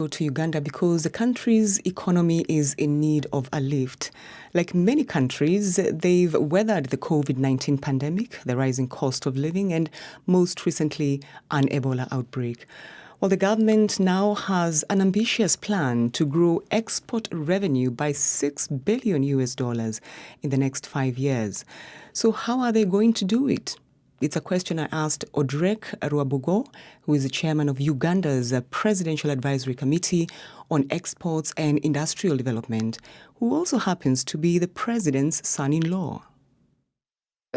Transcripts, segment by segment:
Go to Uganda because the country's economy is in need of a lift. Like many countries, they've weathered the COVID-19 pandemic, the rising cost of living, and most recently, an Ebola outbreak. Well, the government now has an ambitious plan to grow export revenue by $6 billion in the next 5 years. So how are they going to do it? It's a question I asked Odrek Rwabwogo, who is the chairman of Uganda's Presidential Advisory Committee on Exports and Industrial Development, who also happens to be the president's son-in-law.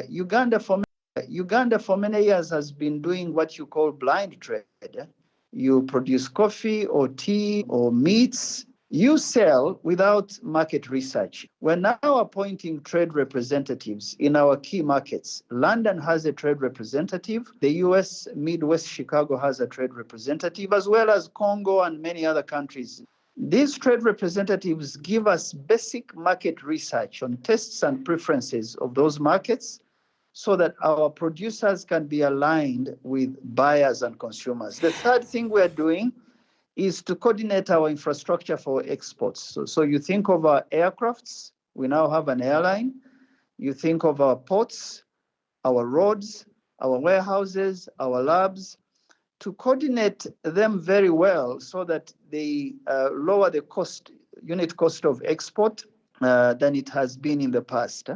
Uganda for many years has been doing what you call blind trade. You produce coffee or tea or meats. You sell without market research. We're now appointing trade representatives in our key markets. London has a trade representative. The US, Midwest Chicago has a trade representative, as well as Congo and many other countries. These trade representatives give us basic market research on tastes and preferences of those markets so that our producers can be aligned with buyers and consumers. The third thing we're doing is to coordinate our infrastructure for exports. So you think of our aircrafts, we now have an airline. You think of our ports, our roads, our warehouses, our labs, to coordinate them very well so that they lower the unit cost of export than it has been in the past.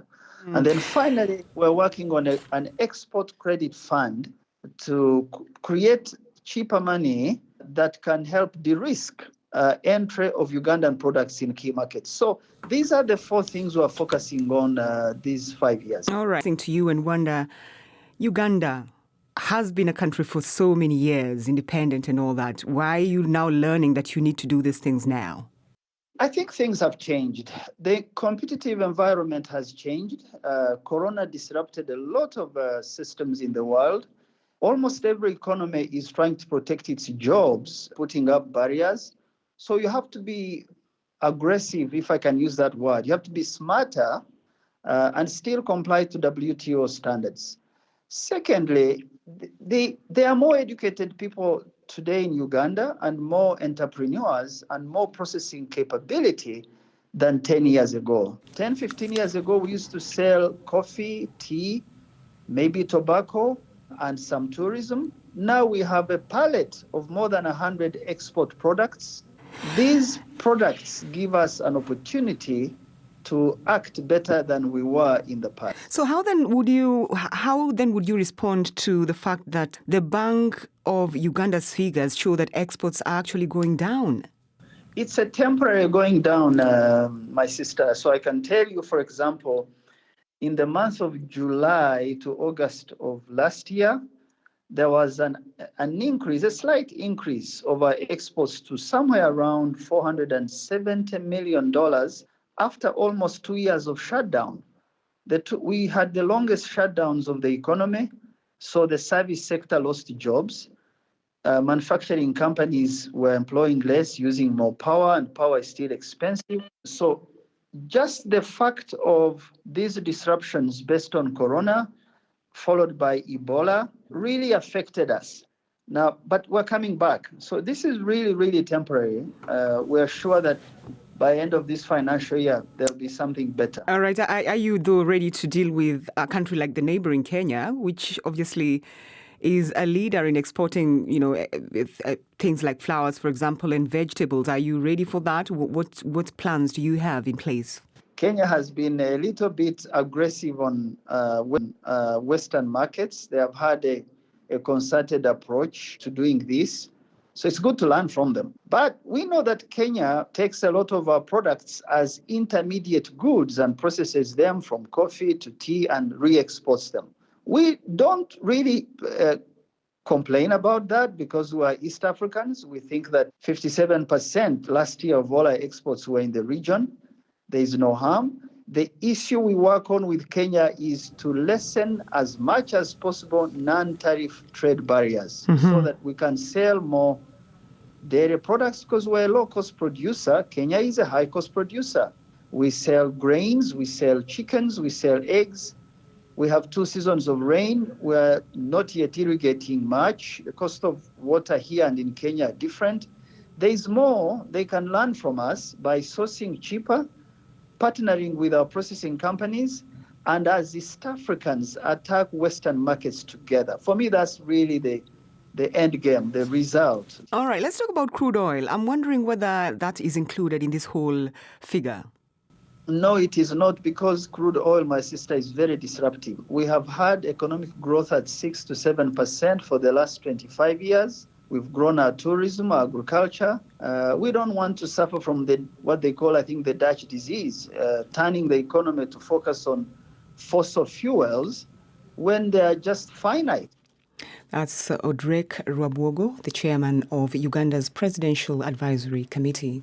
And then finally, we're working on an export credit fund to create cheaper money that can help de-risk entry of Ugandan products in key markets. So these are the four things we're focusing on these 5 years. All right. To you and wonder, Uganda has been a country for so many years, independent and all that. Why are you now learning that you need to do these things now? I think things have changed. The competitive environment has changed. Corona disrupted a lot of systems in the world. Almost every economy is trying to protect its jobs, putting up barriers. So you have to be aggressive, if I can use that word. You have to be smarter and still comply to WTO standards. Secondly, there are more educated people today in Uganda and more entrepreneurs and more processing capability than 10 years ago. 10, 15 years ago, we used to sell coffee, tea, maybe tobacco, and some tourism. Now we have a palette of more than 100 export products. These products give us an opportunity to act better than we were in the past. So how then would you respond to the fact that the Bank of Uganda's figures show that exports are actually going down? It's a temporary going down, my sister. So I can tell you, for example, in the month of July to August of last year, there was an increase, a slight increase of our exports to somewhere around $470 million after almost 2 years of shutdown. We had the longest shutdowns of the economy, so the service sector lost jobs. Manufacturing companies were employing less, using more power, and power is still expensive. So just the fact of these disruptions based on Corona, followed by Ebola, really affected us. Now, but we're coming back. So this is really, really temporary. We're sure that by end of this financial year, there'll be something better. All right. Are you, though, ready to deal with a country like the neighboring Kenya, which obviously is a leader in exporting, things like flowers, for example, and vegetables? Are you ready for that? What plans do you have in place? Kenya has been a little bit aggressive on Western markets. They have had a concerted approach to doing this. So it's good to learn from them. But we know that Kenya takes a lot of our products as intermediate goods and processes them from coffee to tea and re-exports them. We don't really complain about that because we are East Africans. We think that 57% last year of all our exports were in the region. There is no harm. The issue we work on with Kenya is to lessen as much as possible non-tariff trade barriers so that we can sell more dairy products because we're a low-cost producer. Kenya is a high-cost producer. We sell grains, we sell chickens, we sell eggs. We have 2 seasons of rain. We're not yet irrigating much. The cost of water here and in Kenya are different. There is more they can learn from us by sourcing cheaper, partnering with our processing companies, and as East Africans attack Western markets together. For me, that's really the end game, the result. All right, let's talk about crude oil. I'm wondering whether that is included in this whole figure. No, it is not, because crude oil, my sister, is very disruptive. We have had economic growth at 6 to 7% for the last 25 years. We've grown our tourism, our agriculture. We don't want to suffer from what they call, I think, the Dutch disease, turning the economy to focus on fossil fuels when they are just finite. That's Odrek Rwabwogo, the chairman of Uganda's Presidential Advisory Committee.